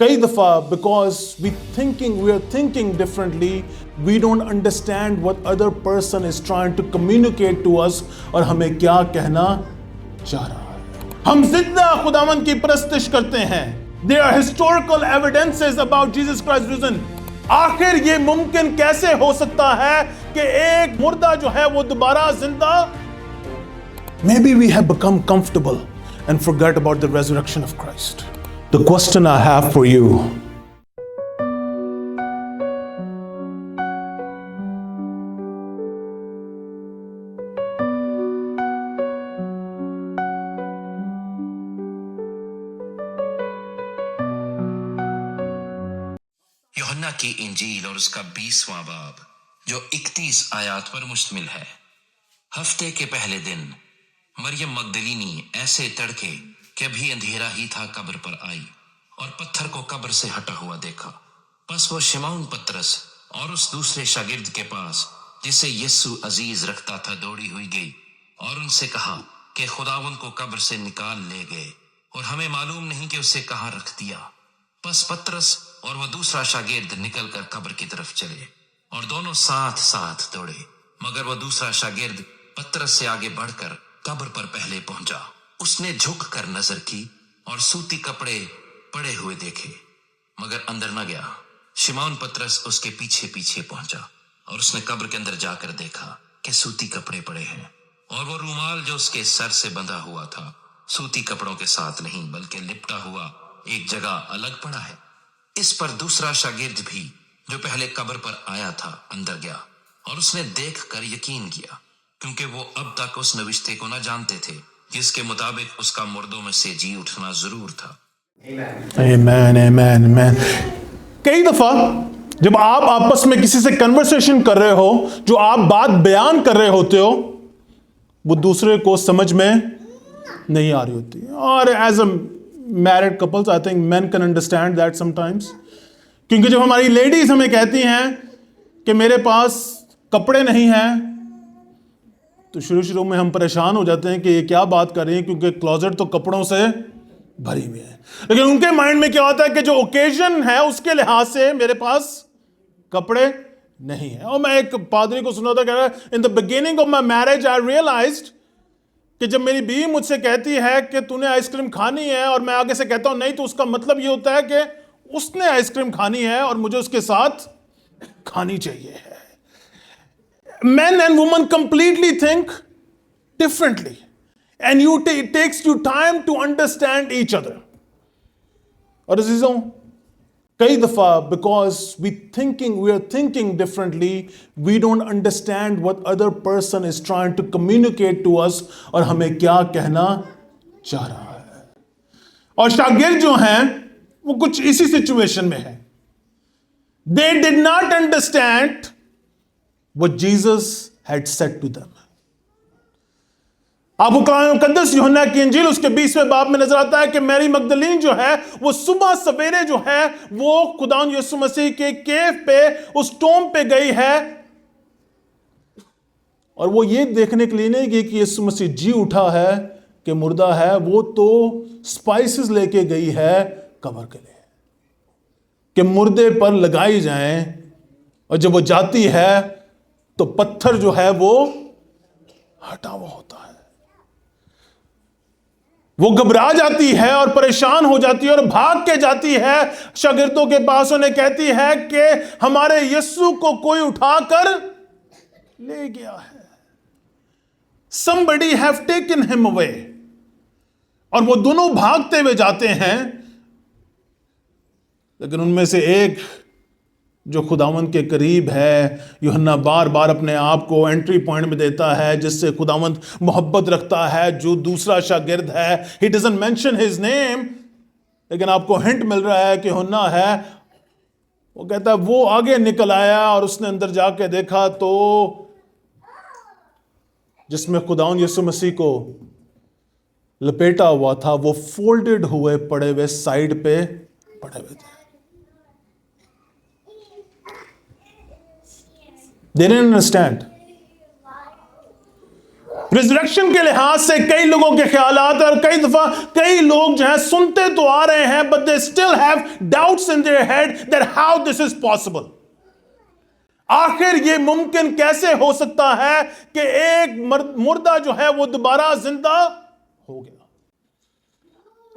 کئی دفعہ because we are thinking differently, we don't understand what other person is trying to communicate to us اور ہمیں کیا کہنا چاہ رہا ہے. ہم زندہ خداوند کی پرستش کرتے ہیں. There are historical evidences about Jesus Christ risen. آخر یہ ممکن کیسے ہو سکتا ہے کہ ایک مردہ جو ہے وہ دوبارہ زندہ. Maybe we have become comfortable and forget about the resurrection of Christ. The question I have for you, یوحنا کی انجیل اور اس کا 20واں باب جو 31 آیات پر مشتمل ہے. ہفتے کے پہلے دن مریم مگدلینی ایسے تڑکے کہ ابھی اندھیرا ہی تھا قبر پر آئی اور پتھر کو قبر سے ہٹا ہوا دیکھا. پس وہ شمعون پترس اور اس دوسرے شاگرد کے پاس جسے یسوع عزیز رکھتا تھا دوڑی ہوئی گئی اور ان سے کہا کہ خداوند کو قبر سے نکال لے گئے اور ہمیں معلوم نہیں کہ اسے کہاں رکھ دیا. پس پترس اور وہ دوسرا شاگرد نکل کر قبر کی طرف چلے اور دونوں ساتھ ساتھ دوڑے، مگر وہ دوسرا شاگرد پترس سے آگے بڑھ کر قبر پر پہلے پہنچا. اس نے جھک کر نظر کی اور سوتی کپڑے پڑے ہوئے دیکھے مگر اندر نہ گیا. شمعون پترس اس کے پیچھے پیچھے پہنچا اور اس نے قبر کے اندر جا کر دیکھا کہ سوتی کپڑے پڑے ہیں اور وہ رومال جو اس کے سر سے بندھا ہوا تھا سوتی کپڑوں کے ساتھ نہیں بلکہ لپٹا ہوا ایک جگہ الگ پڑا ہے. اس پر دوسرا شاگرد بھی جو پہلے قبر پر آیا تھا اندر گیا اور اس نے دیکھ کر یقین کیا کیونکہ وہ اب تک اس نوشتے کو نہ جانتے تھے جس کے مطابق اس کا مردوں میں سے جی اٹھنا ضرور تھا. Amen, amen, amen. کئی دفعہ جب آپ آپس میں کسی سے کنورسیشن کر رہے ہو، جو آپ بات بیان کر رہے ہوتے ہو، وہ دوسرے کو سمجھ میں نہیں آ رہی ہوتی. اور as a married couples I think men can understand that sometimes. کیونکہ جب ہماری لیڈیز ہمیں کہتی ہیں کہ میرے پاس کپڑے نہیں ہیں تو شروع میں ہم پریشان ہو جاتے ہیں کہ یہ کیا بات کر رہی ہیں، کیونکہ کلوزٹ تو کپڑوں سے بھری ہوئی ہے. لیکن ان کے مائنڈ میں کیا ہوتا ہے کہ جو اوکیزن ہے اس کے لحاظ سے میرے پاس کپڑے نہیں ہیں. اور میں ایک پادری کو سنا تھا کہہ رہا ہے in the beginning of my marriage I realised کہ جب میری بیوی مجھ سے کہتی ہے کہ تو نے آئس کریم کھانی ہے اور میں آگے سے کہتا ہوں نہیں، تو اس کا مطلب یہ ہوتا ہے کہ اس نے آئس کریم کھانی ہے اور مجھے اس کے ساتھ کھانی چاہیے ہے. Men and women completely think differently and it takes you time to understand each other. اور عزیزوں، کئی دفعہ because we are thinking differently, we don't understand what other person is trying to communicate to us اور ہمیں کیا کہنا چاہ رہا ہے. اور شاگرد جو ہیں وہ کچھ اسی سچویشن میں ہیں. They did not understand what Jesus had said to them. آپ کو کلام مقدس یوحنا کی انجیل اس کے 20ویں باب میں نظر آتا ہے کہ میری مگدلین جو ہے وہ صبح سویرے جو ہے وہ خداوند یسوع مسیح کے کیف پہ اس ٹوم پہ گئی ہے اور وہ یہ دیکھنے کے لیے نہیں گئی کہ یسوع مسیح جی اٹھا ہے کہ مردہ ہے. وہ تو سپائسز لے کے گئی ہے قبر کے لیے کہ مردے پر لگائی جائیں. اور جب وہ جاتی ہے تو پتھر جو ہے وہ ہٹا ہوا ہوتا ہے. وہ گھبرا جاتی ہے اور پریشان ہو جاتی ہے اور بھاگ کے جاتی ہے شاگردوں کے پاس. انہیں کہتی ہے کہ ہمارے یسوع کو کوئی اٹھا کر لے گیا ہے. Somebody have taken him away. اور وہ دونوں بھاگتے ہوئے جاتے ہیں، لیکن ان میں سے ایک جو خداوند کے قریب ہے، یوحنا بار بار اپنے آپ کو انٹری پوائنٹ میں دیتا ہے جس سے خداوند محبت رکھتا ہے، جو دوسرا شاگرد ہے. He doesn't mention his name لیکن آپ کو ہنٹ مل رہا ہے کہ یوحنا ہے. وہ کہتا ہے وہ آگے نکل آیا اور اس نے اندر جا کے دیکھا تو جس میں خداوند یسوع مسیح کو لپیٹا ہوا تھا وہ فولڈڈ ہوئے پڑے ہوئے سائیڈ پہ پڑے ہوئے تھے. They didn't understand. ریزریکشن کے لحاظ سے کئی لوگوں کے خیالات اور کئی دفعہ کئی لوگ جو ہیں سنتے تو آ رہے ہیں but they still have doubts in their head that how this is possible. آخر یہ ممکن کیسے ہو سکتا ہے کہ ایک مردہ جو ہے وہ دوبارہ زندہ ہو گیا.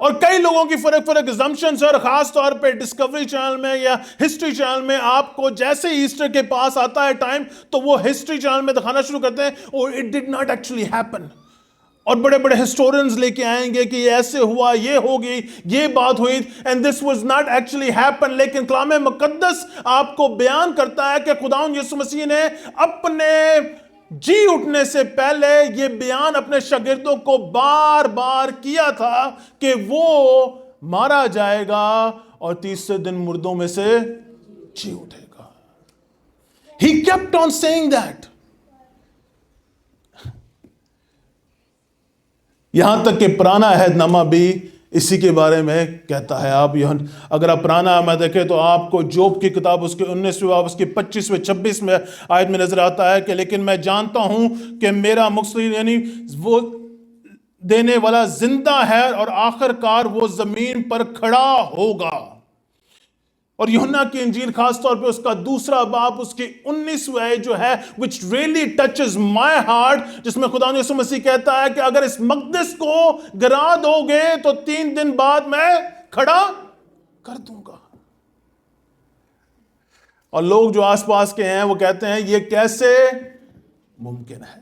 اور کئی لوگوں کی فرق assumptions اور خاص طور پہ ڈسکوری چینل میں یا ہسٹری چینل میں آپ کو جیسے ایسٹر کے پاس آتا ہے ٹائم تو وہ ہسٹری چینل میں دکھانا شروع کرتے ہیں اور it did not actually happen. اور بڑے بڑے ہسٹورینز لے کے آئیں گے کہ یہ ایسے ہوا, یہ ہوگی, یہ بات ہوئی and this was not actually happen. لیکن کلام مقدس آپ کو بیان کرتا ہے کہ خداوند یسوع مسیح نے اپنے جی اٹھنے سے پہلے یہ بیان اپنے شاگردوں کو بار بار کیا تھا کہ وہ مارا جائے گا اور تیسرے دن مردوں میں سے جی اٹھے گا. He kept on saying that. یہاں تک کہ پرانا عہد نامہ بھی اسی کے بارے میں کہتا ہے. آپ اگر آپ پرانا میں دیکھیں تو آپ کو جوب کی کتاب اس کے 19ویں باب اس کی 25ویں 26ویں آیت میں نظر آتا ہے کہ لیکن میں جانتا ہوں کہ میرا مقصد یعنی وہ دینے والا زندہ ہے اور آخر کار وہ زمین پر کھڑا ہوگا. اور یوحنا کی انجیل خاص طور پہ اس کا 2 باب اس کی 19ویں آیت جو ہے which really touches my heart, جس میں خدا یسوع مسیح کہتا ہے کہ اگر اس مقدس کو گرا دو گے تو 3 دن بعد میں کھڑا کر دوں گا. اور لوگ جو آس پاس کے ہیں وہ کہتے ہیں یہ کیسے ممکن ہے,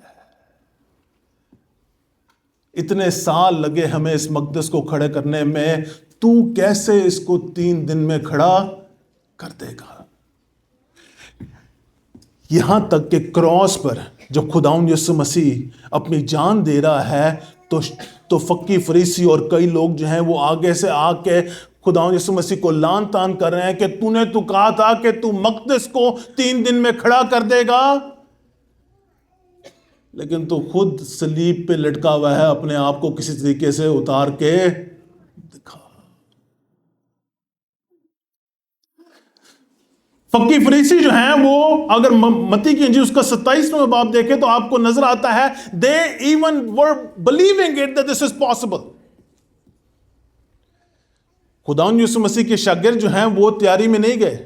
اتنے سال لگے ہمیں اس مقدس کو کھڑے کرنے میں, تو کیسے اس کو 3 دن میں کھڑا کر دے گا. یہاں تک کہ کراس پر جب خداوند یسوع مسیح اپنی جان دے رہا ہے تو فقی فریسی اور کئی لوگ جو ہیں وہ آگے سے آ کے خداوند یسوع مسیح کو لان تان کر رہے ہیں کہ تو نے تو کہا تھا کہ تو مقدس کو 3 دن میں کھڑا کر دے گا, لیکن تو خود صلیب پہ لٹکا ہوا ہے, اپنے آپ کو کسی طریقے سے اتار کے دکھا. فقی فریسی جو ہیں وہ اگر متی کی انجیل اس کا 27واں باب دیکھیں تو آپ کو نظر آتا ہے they even were believing it that this is possible. خداوند یسوع مسیح کے شاگرد جو ہیں وہ تیاری میں نہیں گئے,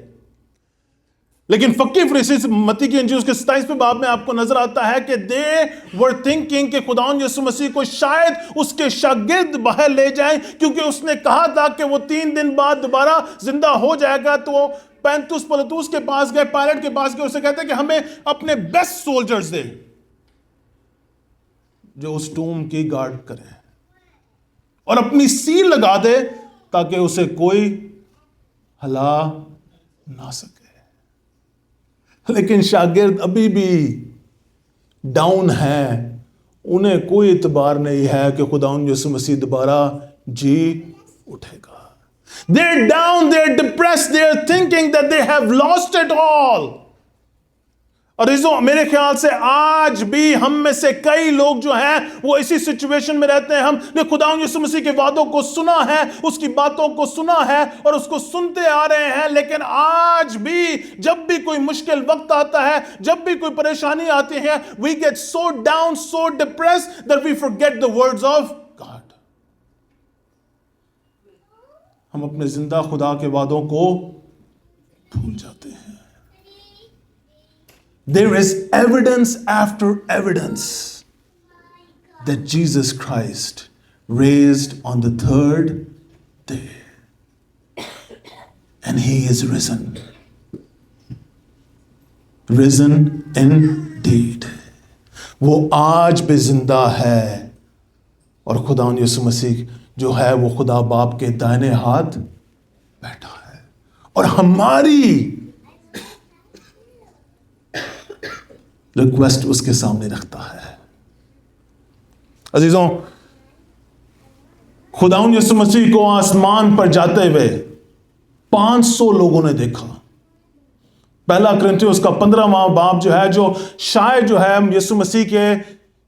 لیکن فقی فریسی متی کی انجیل اس کے 27ویں باب میں آپ کو نظر آتا ہے کہ they were thinking کہ خداوند یسوع مسیح کو شاید اس کے شاگرد باہر لے جائیں کیونکہ اس نے کہا تھا کہ وہ 3 دن بعد دوبارہ زندہ ہو جائے گا. تو پینتوس پلتوس کے پاس گئے, پائلٹ کے پاس گئے, اسے کہتے ہیں کہ ہمیں اپنے بیسٹ سولجرز دے جو اس ٹوم کی گارڈ کریں اور اپنی سیل لگا دے تاکہ اسے کوئی ہلا نہ سکے. لیکن شاگرد ابھی بھی ڈاؤن ہیں, انہیں کوئی اعتبار نہیں ہے کہ خداوند یسوع مسیح دوبارہ جی اٹھے گا. They're down, they're depressed, they're thinking that they have lost it all. اور میرے خیال سے آج بھی ہم میں سے کئی لوگ جو ہیں وہ اسی سچویشن میں رہتے ہیں. ہم نے خداوند یسوع مسیح کے وعدوں کو سنا ہے, اس کی باتوں کو سنا ہے اور اس کو سنتے آ رہے ہیں, لیکن آج بھی جب بھی کوئی مشکل وقت آتا ہے, جب بھی کوئی پریشانی آتی ہے, we get so down, so depressed that we forget the words of God. ہم اپنے زندہ خدا کے وعدوں کو بھول جاتے ہیں. There is evidence after evidence that Jesus Christ raised on the 3rd day. And he is risen. Risen indeed. وہ آج بھی زندہ ہے اور خداوند یسوع مسیح جو ہے وہ خدا باپ کے دائنے ہاتھ بیٹھا ہے اور ہماری ریکویسٹ اس کے سامنے رکھتا ہے. عزیزوں, خداوند یسوع مسیح کو آسمان پر جاتے ہوئے 500 لوگوں نے دیکھا. پہلا کرنتھیوں اس کا 15واں باب جو ہے جو شاید جو ہے یسوع مسیح کے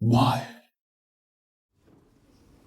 Why?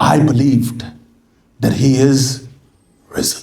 I believed that he is risen.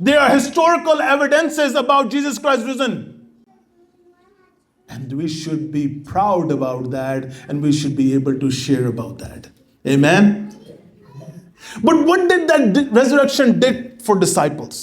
there are historical evidences about Jesus Christ risen, and we should be proud about that, and we should be able to share about that. Amen. But what did that resurrection did for disciples?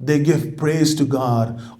They give praise to God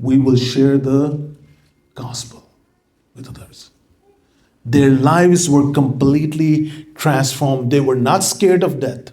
We will share the gospel with others. Their lives were completely transformed. They were not scared of death.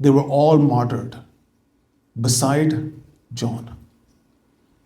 they were all martyred beside John.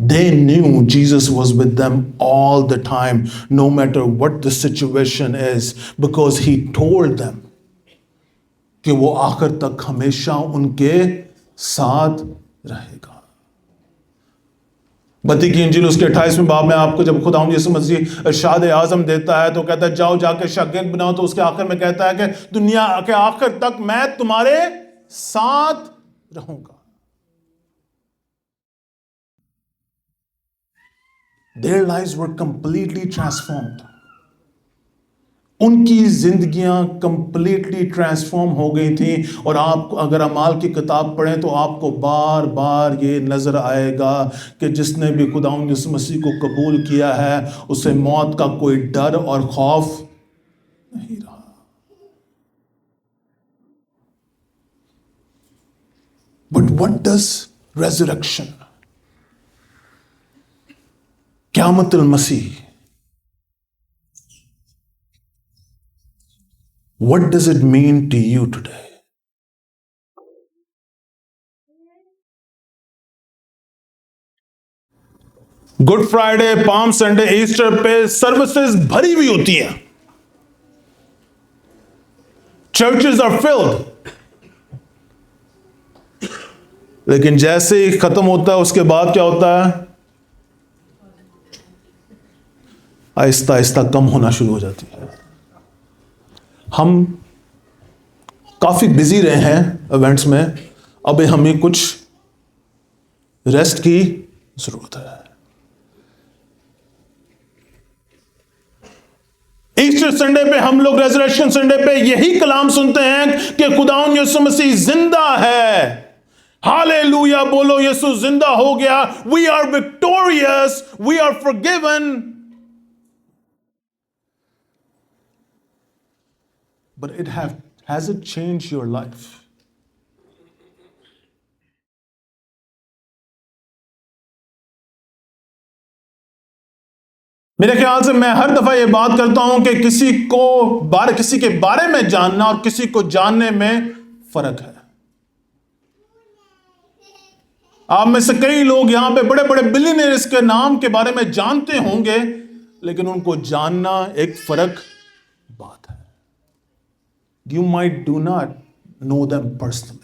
They knew Jesus was with them all the time, no matter what the situation is, because he told them. کہ وہ آخر تک ہمیشہ ان کے ساتھ رہے گا. متی کی انجیل اس کے 28ویں باب میں آپ کو جب خداوند یسوع مسیح ارشاد اعظم دیتا ہے تو کہتا ہے جاؤ جا کے شاگرد بناؤ، تو اس کے آخر میں کہتا ہے کہ دنیا کے آخر تک میں تمہارے ساتھ رہوں گا. Their lives were completely transformed. ان کی زندگیاں کمپلیٹلی ٹرانسفارم ہو گئی تھیں. اور آپ اگر اعمال کی کتاب پڑھیں تو آپ کو بار بار یہ نظر آئے گا کہ جس نے بھی خداوند یسوع مسیح کو قبول کیا ہے اسے موت کا کوئی ڈر اور خوف نہیں رہا. But what does resurrection, قیامت المسیح, what does it mean to you today? Good Friday, Palm Sunday, Easter پہ سروسز بھری ہوئی ہوتی ہیں. Churches are flood. لیکن جیسے ہی ختم ہوتا ہے اس کے بعد کیا ہوتا ہے؟ آہستہ آہستہ کم ہونا شروع ہو جاتی ہے. ہم کافی بزی رہے ہیں ایونٹس میں، اب ہمیں کچھ ریسٹ کی ضرورت ہے. ایسٹر سنڈے پہ ہم لوگ ریزریکشن سنڈے پہ یہی کلام سنتے ہیں کہ خداوند یسوع مسیح زندہ ہے. ہالےلویا بولو، یسوع زندہ ہو گیا. We are victorious, we are forgiven. But has it changed your life? میرے خیال سے میں ہر دفعہ یہ بات کرتا ہوں کہ کسی کے بارے میں جاننا اور کسی کو جاننے میں فرق ہے. آپ میں سے کئی لوگ یہاں پہ بڑے بڑے بلینئرز کے نام کے بارے میں جانتے ہوں گے، لیکن ان کو جاننا ایک فرق بات ہے. You might do not know them personally.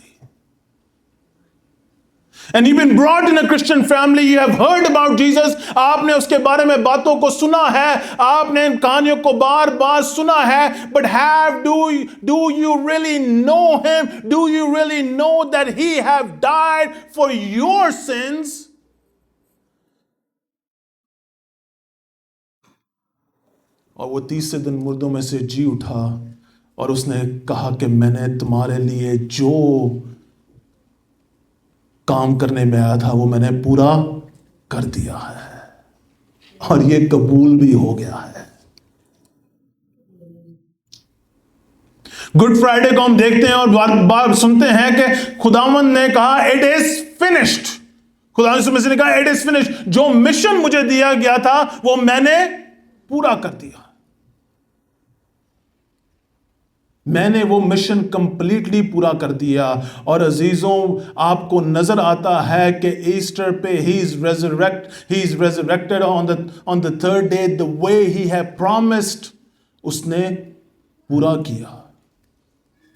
And you've been brought in a Christian family, you have heard about Jesus. آپ نے اس کے بارے میں باتوں کو سنا ہے، آپ نے ان کہانیوں کو بار بار سنا ہے. But do you really know him? Do you really know that he have died for your sins? اور وہ تیسرے دن مردوں میں سے جی اٹھا اور اس نے کہا کہ میں نے تمہارے لیے جو کام کرنے میں آیا تھا وہ میں نے پورا کر دیا ہے، اور یہ قبول بھی ہو گیا ہے. گڈ فرائیڈے کو ہم دیکھتے ہیں اور بار سنتے ہیں کہ خداوند نے کہا اٹ از فنشڈ. خداوند یسوع مسیح نے کہا اٹ از فنشڈ. جو مشن مجھے دیا گیا تھا وہ میں نے پورا کر دیا. میں نے وہ مشن کمپلیٹلی پورا کر دیا. اور عزیزوں، آپ کو نظر آتا ہے کہ ایسٹر پہ he is resurrected on the third day the way he had promised. اس نے پورا کیا.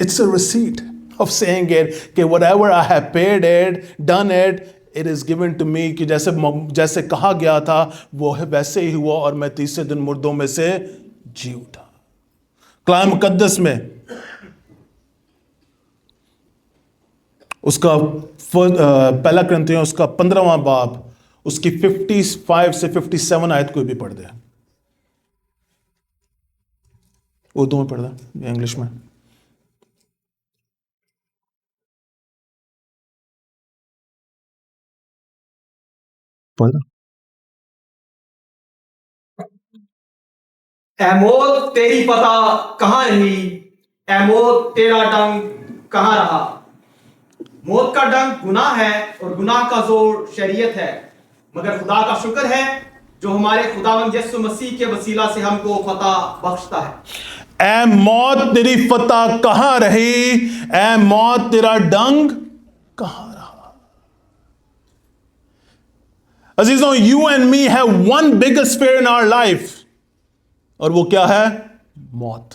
It's a receipt of saying it کہ whatever I have paid it, done it, it is given to me. کہ جیسے کہا گیا تھا وہ ویسے ہی ہوا، اور میں تیسرے دن مردوں میں سے جی اٹھا. کلام مقدس میں اس کا پہلا کرنتھیوں اس کا 15واں باب اس کی 55 سے 57 آیت کوئی بھی پڑھ دے. اردو میں پڑھ دیں یا انگلش میں؟ پڑھ دیں. اے موت تیری فتح کہاں رہی، اے موت تیرا ڈنگ کہاں رہا. موت کا ڈنگ گناہ ہے اور گناہ کا زور شریعت ہے، مگر خدا کا شکر ہے جو ہمارے خداوند یسوع مسیح کے وسیلہ سے ہم کو فتح بخشتا ہے. اے موت تیری فتح کہاں رہی، اے موت تیرا ڈنگ کہاں رہا. عزیزوں، you and me have one biggest fear in our life، اور وہ کیا ہے؟ موت.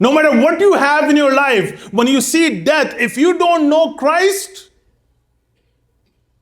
No matter what you have in your life, when you see death, if you don't know Christ,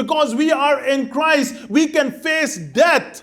because we are in Christ, we can face death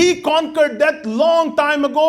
He conquered death long time ago.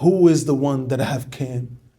Who is the one that have came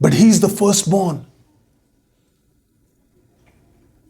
But he is the firstborn.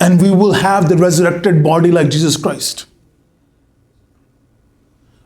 And we will have the resurrected body like Jesus Christ.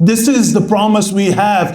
This is the promise we have.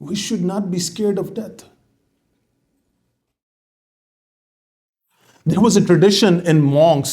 We should not be scared of death. There was a tradition in monks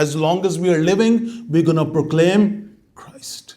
as long as we are living, we're going to proclaim Christ.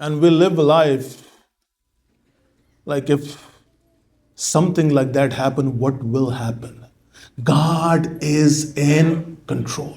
And we live a life like if something like that happened, what will happen? God is in control.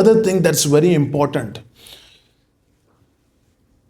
other thing that's very important,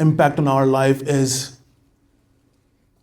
impact on our life is,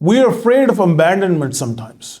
We are afraid of abandonment sometimes.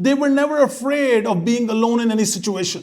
they were never afraid of being alone in any situation.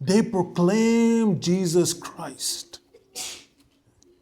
They proclaim Jesus Christ.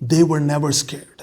they were never scared.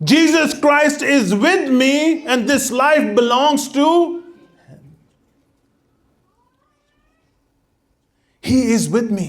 Jesus Christ is with me and this life belongs to him. He is with me.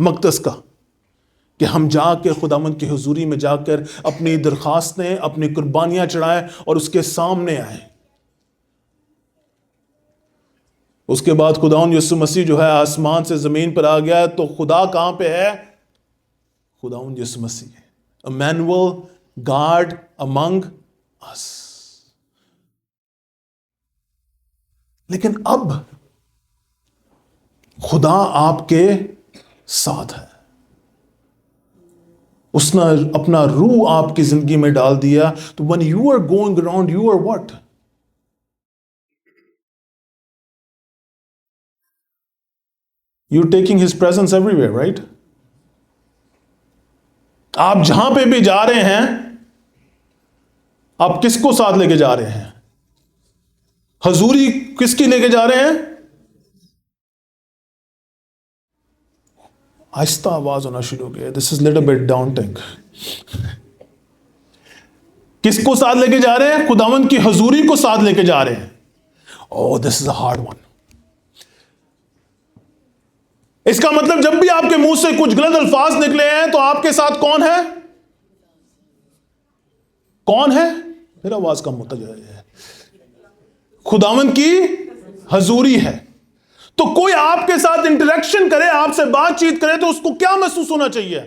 مقدس کا کہ ہم جا کے خداوند کی حضوری میں جا کر اپنی درخواستیں، اپنی قربانیاں چڑھائیں اور اس کے سامنے آئیں. اس کے بعد خداوند یسوع مسیح جو ہے آسمان سے زمین پر آ گیا ہے، تو خدا کہاں پہ ہے؟ خداوند یسوع مسیح ہے. Emmanuel, God among us. لیکن اب خدا آپ کے ساتھ ہے. اس نے اپنا روح آپ کی زندگی میں ڈال دیا. تو when you are going around, you are what? You're taking his presence everywhere, right? آپ جہاں پہ بھی جا رہے ہیں، آپ کس کو ساتھ لے کے جا رہے ہیں؟ حضوری کس کی لے کے جا رہے ہیں؟ آہستہ آواز ہونا شروع ہو گیا. دس از لٹل بٹ ڈاؤنٹنگ. کس کو ساتھ لے کے جا رہے ہیں؟ خداوند کی حضوری کو ساتھ لے کے جا رہے ہیں. Oh, this is a hard one. اس کا مطلب جب بھی آپ کے منہ سے کچھ غلط الفاظ نکلے ہیں تو آپ کے ساتھ کون ہے؟ کون ہے؟ پھر آواز کم ہوتا جائے. خداوند کی حضوری ہے. تو کوئی آپ کے ساتھ انٹریکشن کرے، آپ سے بات چیت کرے، تو اس کو کیا محسوس ہونا چاہیے؟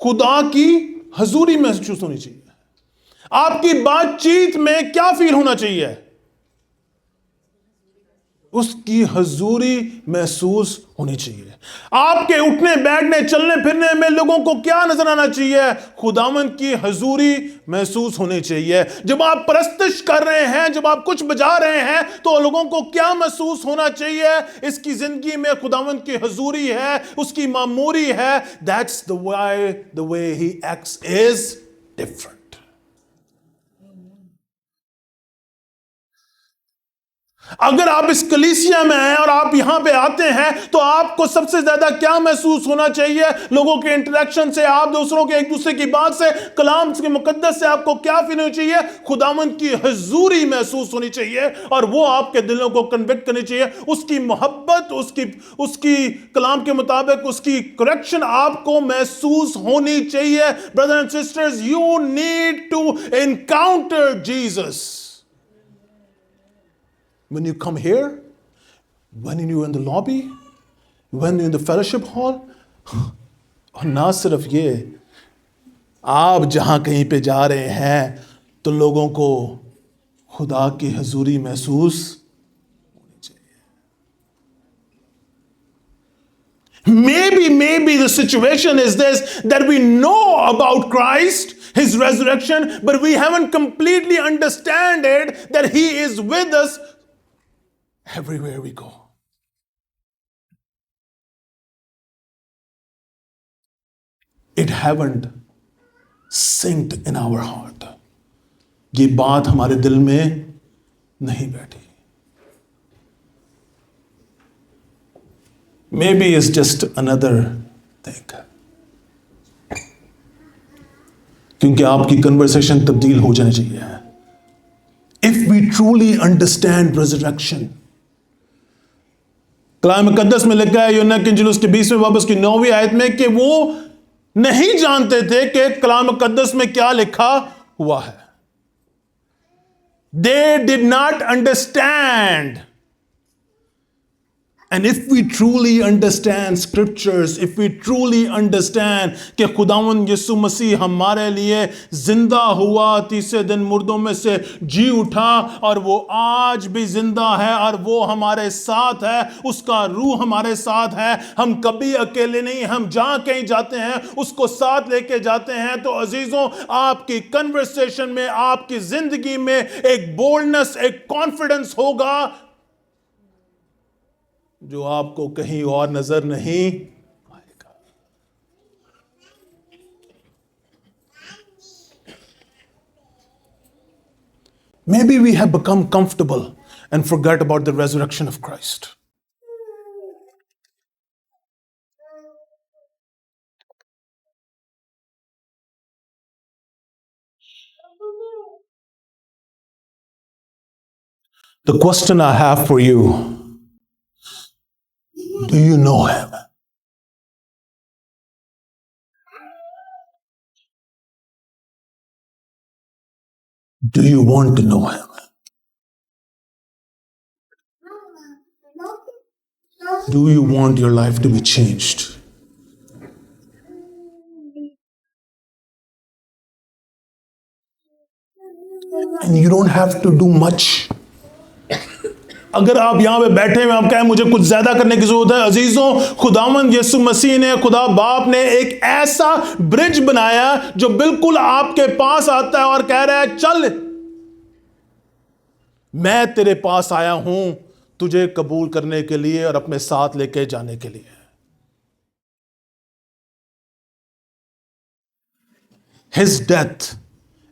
خدا کی حضوری محسوس ہونی چاہیے. آپ کی بات چیت میں کیا فیل ہونا چاہیے؟ اس کی حضوری محسوس ہونی چاہیے. آپ کے اٹھنے بیٹھنے چلنے پھرنے میں لوگوں کو کیا نظر آنا چاہیے؟ خداوند کی حضوری محسوس ہونی چاہیے. جب آپ پرستش کر رہے ہیں، جب آپ کچھ بجا رہے ہیں، تو لوگوں کو کیا محسوس ہونا چاہیے؟ اس کی زندگی میں خداوند کی حضوری ہے، اس کی معموری ہے. That's the way he acts is different. اگر آپ اس کلیسیا میں ہیں اور آپ یہاں پہ آتے ہیں تو آپ کو سب سے زیادہ کیا محسوس ہونا چاہیے؟ لوگوں کے انٹریکشن سے، آپ دوسروں کے ایک دوسرے کی بات سے، کلام کے مقدس سے آپ کو کیا فیل ہونی چاہیے؟ خداوند کی حضوری محسوس ہونی چاہیے، اور وہ آپ کے دلوں کو کنوکٹ کرنی چاہیے. اس کی محبت، اس کی کلام کے مطابق اس کی کریکشن آپ کو محسوس ہونی چاہیے. Brother and sisters, you need to encounter Jesus. When you come here, when you're in the lobby, when you're in the fellowship hall, اور نہ صرف یہ، آپ جہاں کہیں پہ جا رہے ہیں تو لوگوں کو خدا کی حضوری محسوس ہونی چاہیے. Maybe the situation is this, that we know about Christ, his resurrection, but we haven't completely understand it, that he is with us everywhere we go. It haven't sinked in our heart. یہ بات ہمارے دل میں نہیں بیٹھی. Maybe it's just another thing. کیونکہ آپ کی کنورسیشن تبدیل ہو جانی چاہیے. If we truly understand resurrection, کلام مقدس میں لکھا ہے یوحنا کی انجیل اس کے 20ویں باب اس کی 9ویں آیت میں کہ وہ نہیں جانتے تھے کہ کلام مقدس میں کیا لکھا ہوا ہے. They did not understand. And if we truly understand scriptures, if we truly understand کہ خداوند یسوع مسیح ہمارے لیے زندہ ہوا، تیسرے دن مردوں میں سے جی اٹھا، اور وہ آج بھی زندہ ہے، اور وہ ہمارے ساتھ ہے، اس کا روح ہمارے ساتھ ہے، ہم کبھی اکیلے نہیں، ہم جہاں کہیں جاتے ہیں اس کو ساتھ لے کے جاتے ہیں. تو عزیزوں، آپ کی کنورسیشن میں، آپ کی زندگی میں ایک بولڈنس، ایک کانفیڈنس ہوگا جو آپ کو کہیں اور نظر نہیں آئے گا. Maybe we have become comfortable and forget about the resurrection of Christ. The question I have for you, Do you know him? Do you want to know him? Do you want your life to be changed? And you don't have to do much. اگر آپ یہاں پہ بیٹھے ہوئے آپ کہیں مجھے کچھ زیادہ کرنے کی ضرورت ہے، عزیزوں خداوند یسوع مسیح نے، خدا باپ نے ایک ایسا برج بنایا جو بالکل آپ کے پاس آتا ہے اور کہہ رہا ہے چل میں تیرے پاس آیا ہوں تجھے قبول کرنے کے لیے اور اپنے ساتھ لے کے جانے کے لیے. His death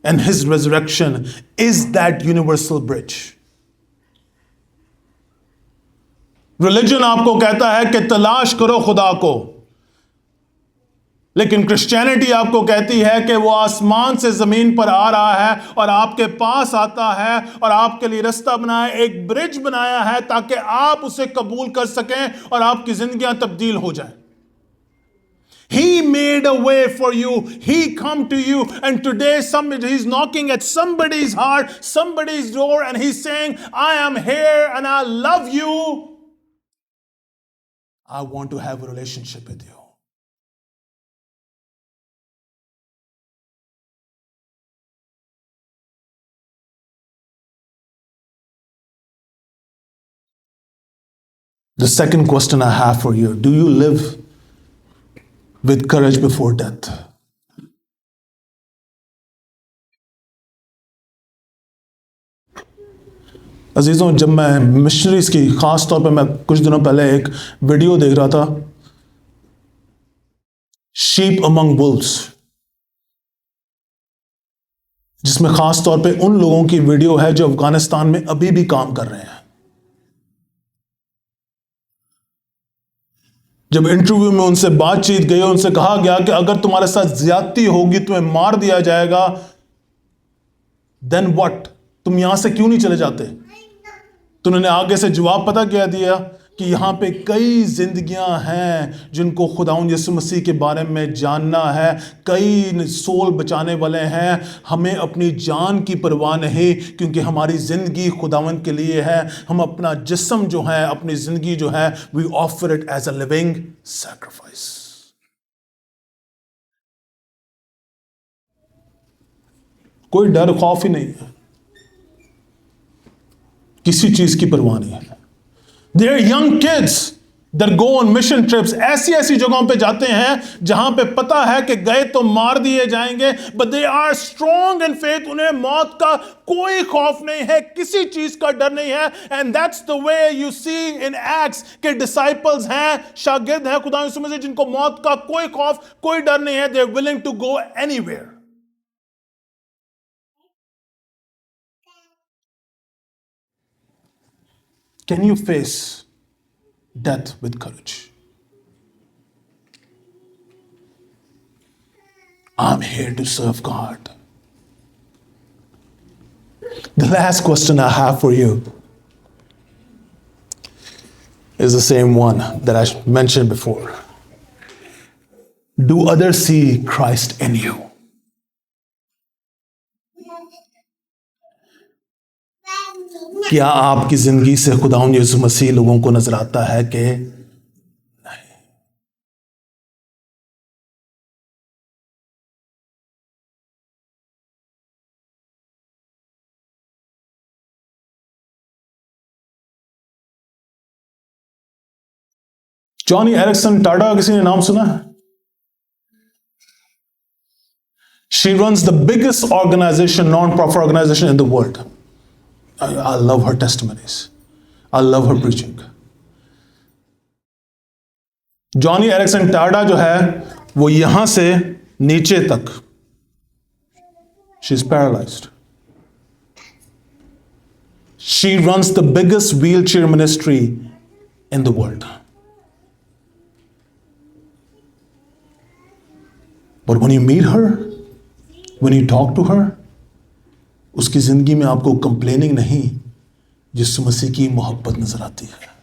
and his resurrection is that universal bridge. Religion آپ کو کہتا ہے کہ تلاش کرو خدا کو، لیکن کرسچینٹی آپ کو کہتی ہے کہ وہ آسمان سے زمین پر آ رہا ہے اور آپ کے پاس آتا ہے اور آپ کے لیے رستہ بنایا، ایک برج بنایا ہے تاکہ آپ اسے قبول کر سکیں اور آپ کی زندگیاں تبدیل ہو جائیں. He made a way for you. He come to you, and today he's knocking at somebody's heart, somebody's door, and he's saying, I am here and I love you. I want to have a relationship with you. The second question I have for you, do you live with courage before death? عزیزوں جب میں missionaries کی خاص طور پہ میں کچھ دنوں پہلے ایک ویڈیو دیکھ رہا تھا شیپ امنگ وولفز، جس میں خاص طور پہ ان لوگوں کی ویڈیو ہے جو افغانستان میں ابھی بھی کام کر رہے ہیں. جب انٹرویو میں ان سے بات چیت گئی ان سے کہا گیا کہ اگر تمہارے ساتھ زیادتی ہوگی تمہیں مار دیا جائے گا then what؟ تم یہاں سے کیوں نہیں چلے جاتے؟ تو انہوں نے آگے سے جواب پتہ کیا دیا کہ یہاں پہ کئی زندگیاں ہیں جن کو خداوند یسوع مسیح کے بارے میں جاننا ہے، کئی سول بچانے والے ہیں. ہمیں اپنی جان کی پرواہ نہیں کیونکہ ہماری زندگی خداوند کے لیے ہے. ہم اپنا جسم جو ہے، اپنی زندگی جو ہے we offer it as a living sacrifice. کوئی ڈر خوف ہی نہیں ہے، کسی چیز کی پرواہ نہیں ہے. They are young kids that go on mission trips. ایسی جگہوں پہ جاتے ہیں جہاں پہ پتا ہے کہ گئے تو مار دیے جائیں گے, but they are strong in faith. انہیں موت کا کوئی خوف نہیں ہے, کسی چیز کا ڈر نہیں ہے. And that's the way you see in Acts کہ disciples ہیں, شاگرد ہیں خدا یسوع مسیح جن کو موت کا کوئی خوف, کوئی ڈر نہیں ہے. They're willing to go anywhere. Can you face death with courage? I'm here to serve God. The last question I have for you is the same one that I mentioned before. Do others see Christ in you? کیا آپ کی زندگی سے خداوند یسوع مسیح لوگوں کو نظر آتا ہے کہ نہیں؟ جانی ایرکسن ٹاٹا کسی نے نام سنا ہے؟ She runs the biggest organization, non-profit organization in the world. I love her testimonies. I love her preaching. جانی ایرکسن ٹاٹا جو ہے وہ یہاں سے نیچے تک she's paralyzed. She runs the biggest wheelchair ministry in the world. But when you meet her, when you talk to her, اس کی زندگی میں آپ کو کمپلیننگ نہیں, یسوع مسیح کی محبت نظر آتی ہے.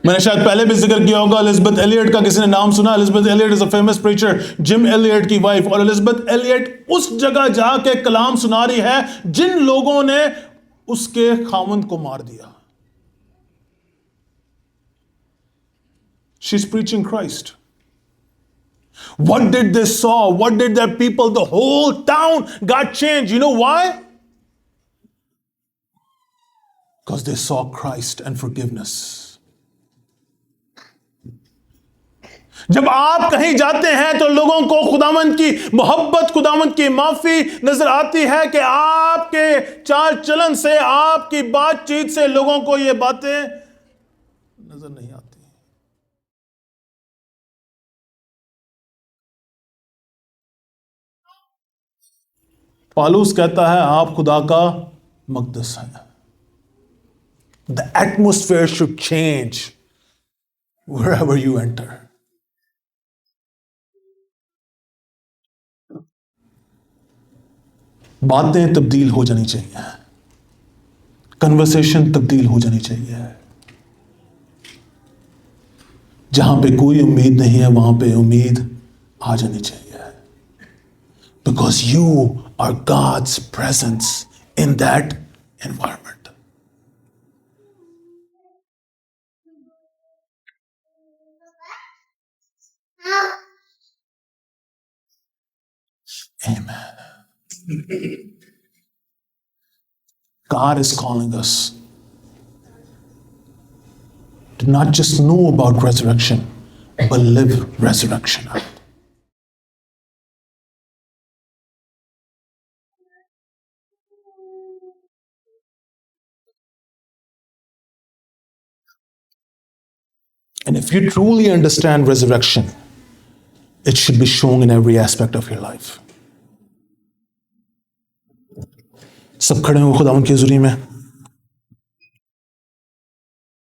میں نے شاید پہلے بھی ذکر کیا ہوگا، الزبتھ ایلیٹ کا کسی نے نام سنا؟ Elizabeth elite is a famous preacher, gym elite کی وائف. اور الزبتھ ایلیٹ اس جگہ جا کے کلام سنا رہی ہے جن لوگوں نے اس کے خاوند کو مار دیا. She's preaching Christ. What did they saw? What did their people? The whole town got changed. You know why? Because they saw Christ and forgiveness. جب آپ کہیں جاتے ہیں تو لوگوں کو خداوند کی محبت، خداوند کی معافی نظر آتی ہے کہ آپ کے چال چلن سے، آپ کی بات چیت سے لوگوں کو یہ باتیں نظر نہیں آتی. پالوس کہتا ہے آپ خدا کا مقدس ہیں. The atmosphere should change wherever you enter. باتیں تبدیل ہو جانی چاہیے، کنورسیشن تبدیل ہو جانی چاہیے. جہاں پہ کوئی امید نہیں ہے وہاں پہ امید آ جانی چاہیے. Because you are God's presence in that environment. Amen. God is calling us to not just know about resurrection, but live resurrection out. And if you truly understand resurrection, it should be shown in every aspect of your life. سب کھڑے ہو خداوند کی حضوری میں.